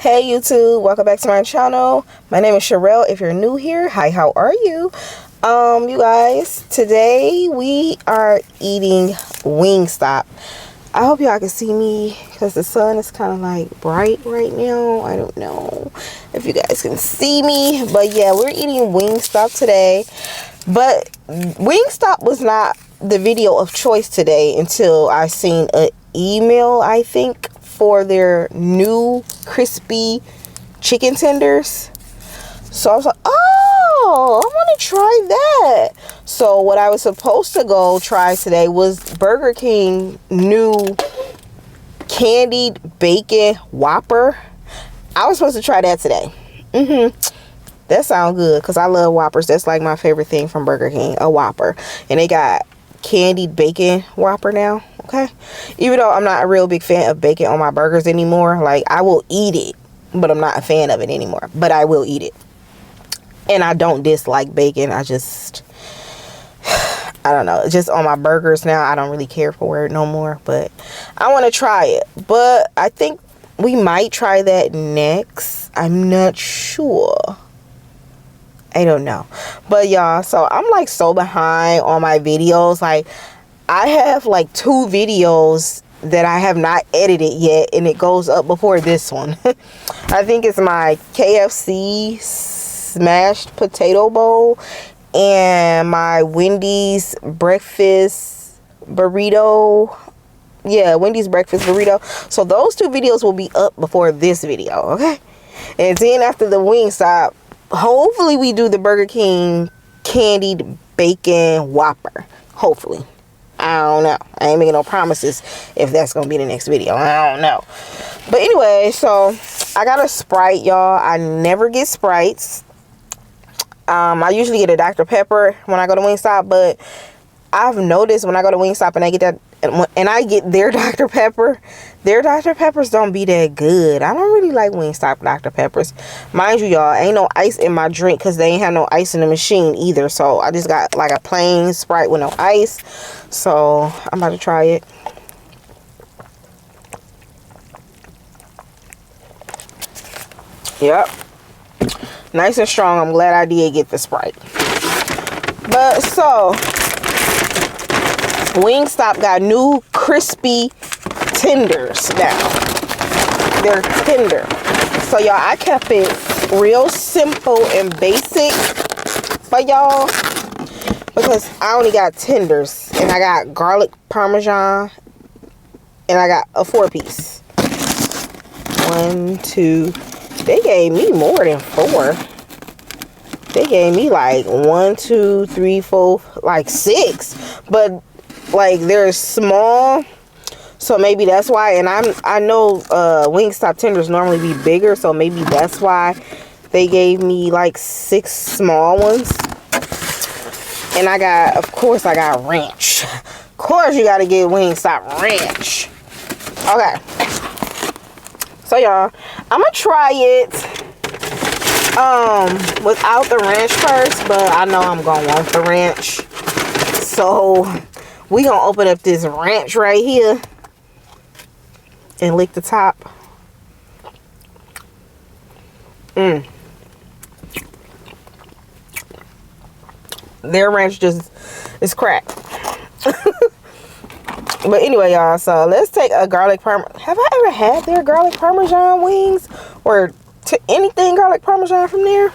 Hey YouTube, welcome back to my channel. My name is Sherelle. If you're new here, hi, how are you? You guys, today we are eating Wingstop. I hope y'all can see me because the sun is kind of like bright right now. I don't know if you guys can see me, but yeah, we're eating Wingstop today. But Wingstop was not the video of choice today until I seen an email, I think, for their new crispy chicken tenders. So I was like, oh, I want to try that. So what I was supposed to go try today was Burger King new candied bacon Whopper. I was supposed to try that today. That sounds good because I love Whoppers. That's like my favorite thing from Burger King, a Whopper. And they got candied bacon Whopper now. Okay, even though I'm not a real big fan of bacon on my burgers anymore, like I will eat it, but I'm not a fan of it anymore, but I will eat it. And I don't dislike bacon. I don't know, just on my burgers now I don't really care for it no more, but I want to try it. But I think we might try that next. I'm not sure. I don't know. But y'all, so I'm like so behind on my videos. Like I have like 2 videos that I have not edited yet, and it goes up before this one. I think it's my KFC smashed potato bowl and my Wendy's breakfast burrito. Yeah, Wendy's breakfast burrito. So those 2 videos will be up before this video, okay? And then after the Wingstop, hopefully we do the Burger King candied bacon Whopper. Hopefully. I don't know. I ain't making no promises if that's gonna be the next video. I don't know. But anyway, so I got a Sprite, y'all. I never get Sprites. I usually get a Dr. Pepper when I go to Wingstop, but I've noticed when I go to Wingstop and I get that, and I get their Dr. Pepper, their Dr. Peppers don't be that good. I don't really like Wingstop Dr. Peppers. Mind you, y'all, ain't no ice in my drink because they ain't have no ice in the machine either. So I just got like a plain Sprite with no ice. So I'm about to try it. Yep. Nice and strong. I'm glad I did get the Sprite. But so Wingstop got new crispy tenders now. They're tender. So y'all, I kept it real simple and basic for y'all because I only got tenders, and I got garlic parmesan, and I got a 4-piece. 1, 2. They gave me more than 4. They gave me like 1, 2, 3, 4, like 6. But like they're small, so maybe that's why. And I know Wingstop tenders normally be bigger, so maybe that's why they gave me like 6 small ones. And I got, of course, I got ranch. Of course, you got to get Wingstop ranch. Okay. So y'all, I'm gonna try it without the ranch first, but I know I'm gonna want the ranch. So we gonna open up this ranch right here and lick the top. Their ranch just is crack. But anyway, y'all, so let's take a garlic parmesan. Have I ever had their garlic parmesan wings or anything garlic parmesan from there?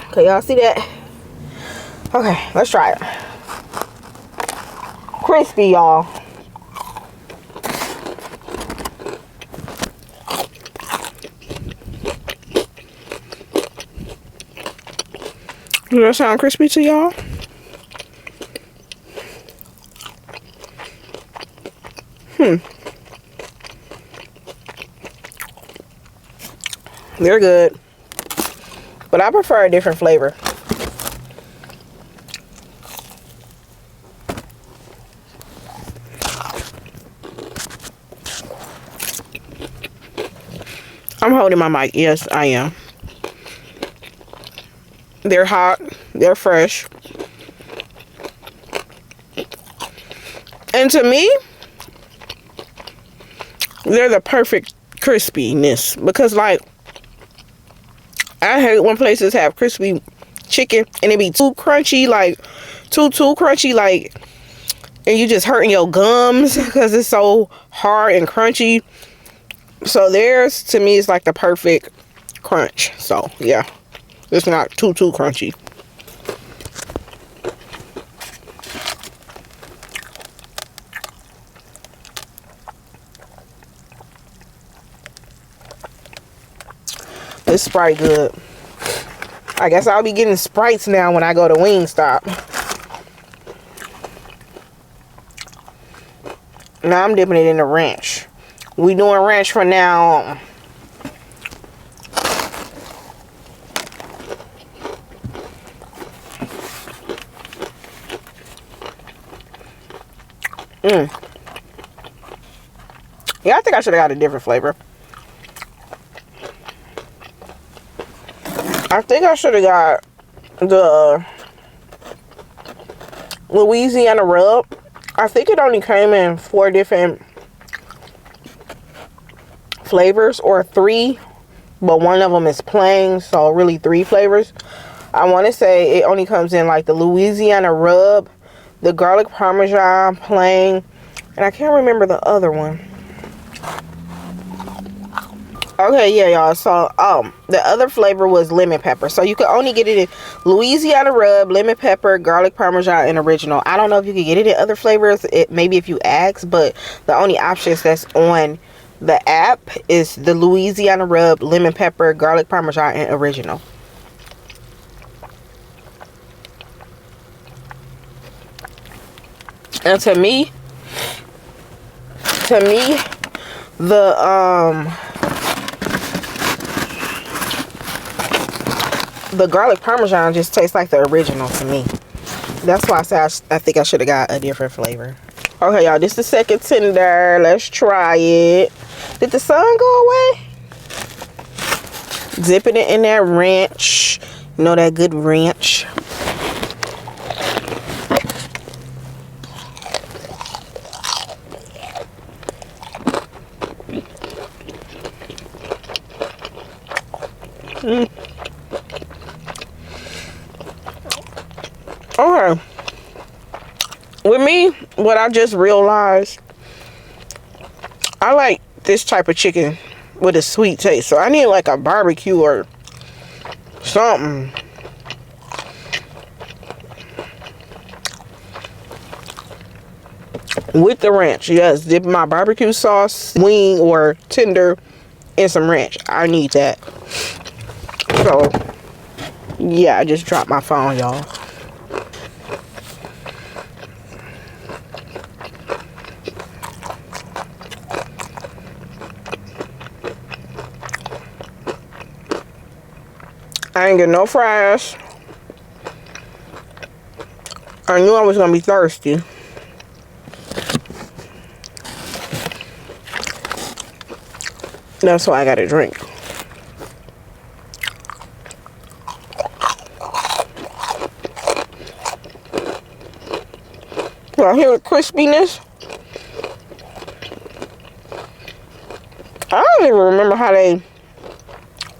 Okay, y'all see that? Okay, let's try it. Crispy, y'all. Does that sound crispy to y'all? They're good, but I prefer a different flavor. I'm holding my mic. Yes, I am. They're hot. They're fresh. And to me, they're the perfect crispiness. Because, like, I hate when places have crispy chicken and it be too crunchy, like, too crunchy, like, and you just hurting your gums because it's so hard and crunchy. So theirs, to me, is like the perfect crunch. So, yeah. It's not too crunchy. This Sprite good. I guess I'll be getting Sprites now when I go to Wingstop. Now I'm dipping it in the ranch. We doing ranch from now on. Yeah, I think I should have got a different flavor. I think I should have got the Louisiana rub. I think it only came in 4 different flavors, or 3, but one of them is plain, so really 3 flavors. I want to say it only comes in like the Louisiana rub, the garlic parmesan plain, and I can't remember the other one. Okay, yeah, y'all. So, the other flavor was lemon pepper. So, you could only get it in Louisiana rub, lemon pepper, garlic parmesan, and original. I don't know if you could get it in other flavors. Maybe if you ask, but the only options that's on the app is the Louisiana rub, lemon pepper, garlic parmesan, and original. And to me, the garlic parmesan just tastes like the original to me. That's why I said I think I should have got a different flavor. Okay, y'all, this is the second tender. Let's try it. Did the sun go away? Dipping it in that ranch. You know, that good ranch. Okay. With me, what I just realized, I like this type of chicken with a sweet taste. So I need like a barbecue or something. With the ranch. Yes, dip my barbecue sauce, wing, or tender in some ranch. I need that. So, yeah, I just dropped my phone, y'all. I ain't get no fries. I knew I was gonna be thirsty. That's why I got a drink. Y'all hear the crispiness? I don't even remember how they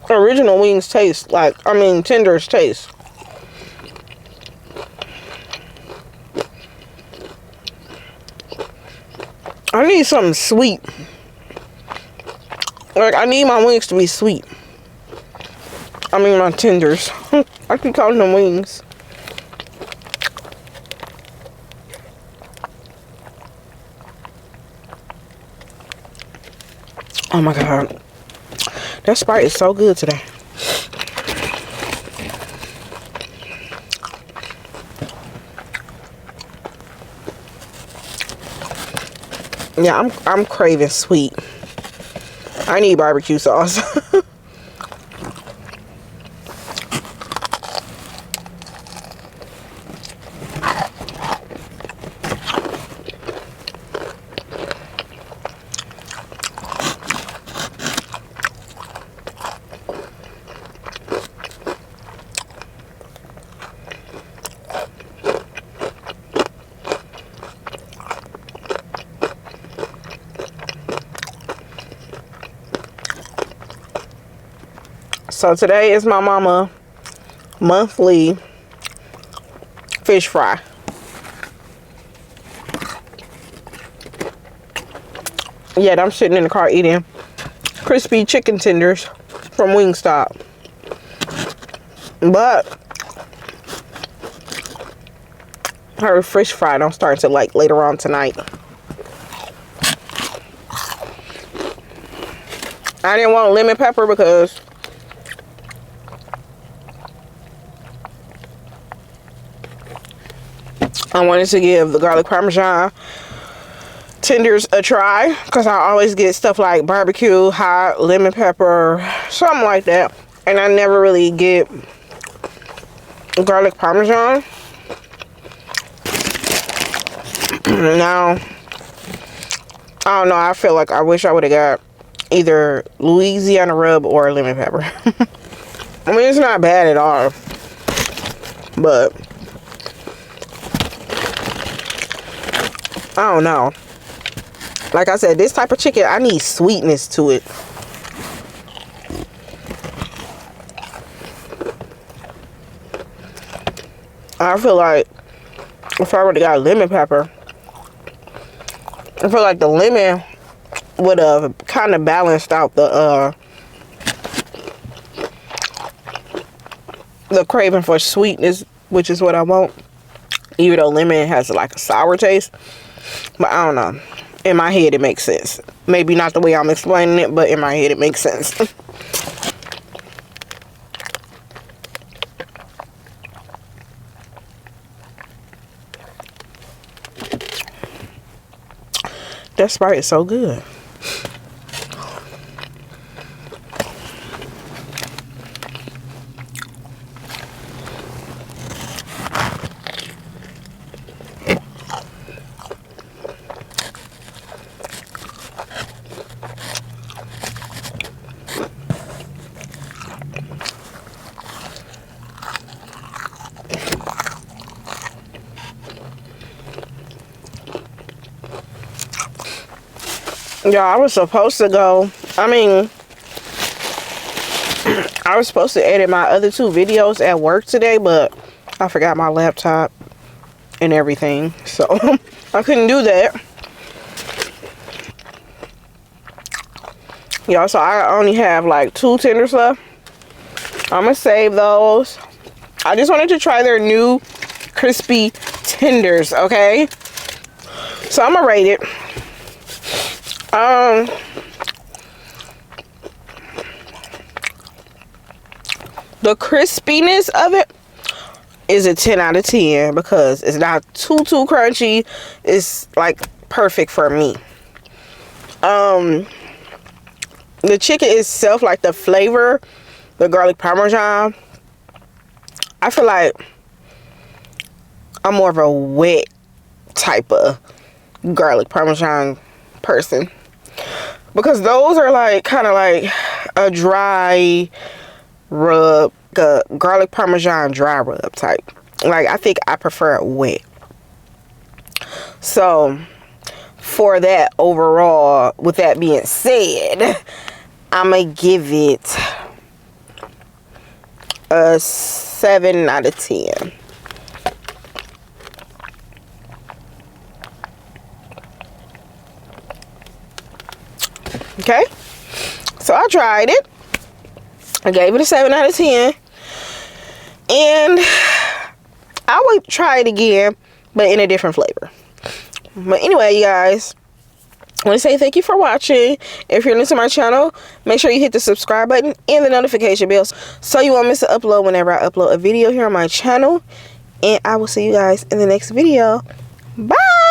original wings taste. Tenders taste. I need something sweet. Like, I need my wings to be sweet. I mean, my tenders. I keep calling them wings. Oh my God. That Sprite is so good today. Yeah, I'm craving sweet. I need barbecue sauce. So today is my mama monthly fish fry. Yet I'm sitting in the car eating crispy chicken tenders from Wingstop. But her fish fry don't start till like later on tonight. I didn't want lemon pepper because I wanted to give the garlic parmesan tenders a try, because I always get stuff like barbecue, hot, lemon pepper, something like that, and I never really get garlic parmesan. Now, I don't know, I feel like I wish I would have got either Louisiana rub or lemon pepper. I mean, it's not bad at all, but I don't know. Like I said, this type of chicken, I need sweetness to it. I feel like if I would have got lemon pepper, I feel like the lemon would have kind of balanced out the craving for sweetness, which is what I want. Even though lemon has like a sour taste. But I don't know. In my head, it makes sense. Maybe not the way I'm explaining it, but in my head, it makes sense. That Sprite is so good. Yeah, I was supposed to go. I mean, I was supposed to edit my other 2 videos at work today, but I forgot my laptop and everything. So, I couldn't do that. Y'all, so I only have like 2 tenders left. I'm going to save those. I just wanted to try their new crispy tenders, okay? So, I'm going to rate it. The crispiness of it is a 10 out of 10 because it's not too crunchy. It's like perfect for me. The chicken itself, like the flavor, the garlic parmesan, I feel like I'm more of a wet type of garlic parmesan person, because those are like kind of like a dry rub, a garlic parmesan dry rub type. Like, I think I prefer it wet. So for that, overall, with that being said, I'm gonna give it a 7 out of 10. Okay, so I tried it. I gave it a 7 out of 10. And I would try it again, but in a different flavor. But anyway, you guys, I want to say thank you for watching. If you're new to my channel, make sure you hit the subscribe button and the notification bell so you won't miss an upload whenever I upload a video here on my channel. And I will see you guys in the next video. Bye!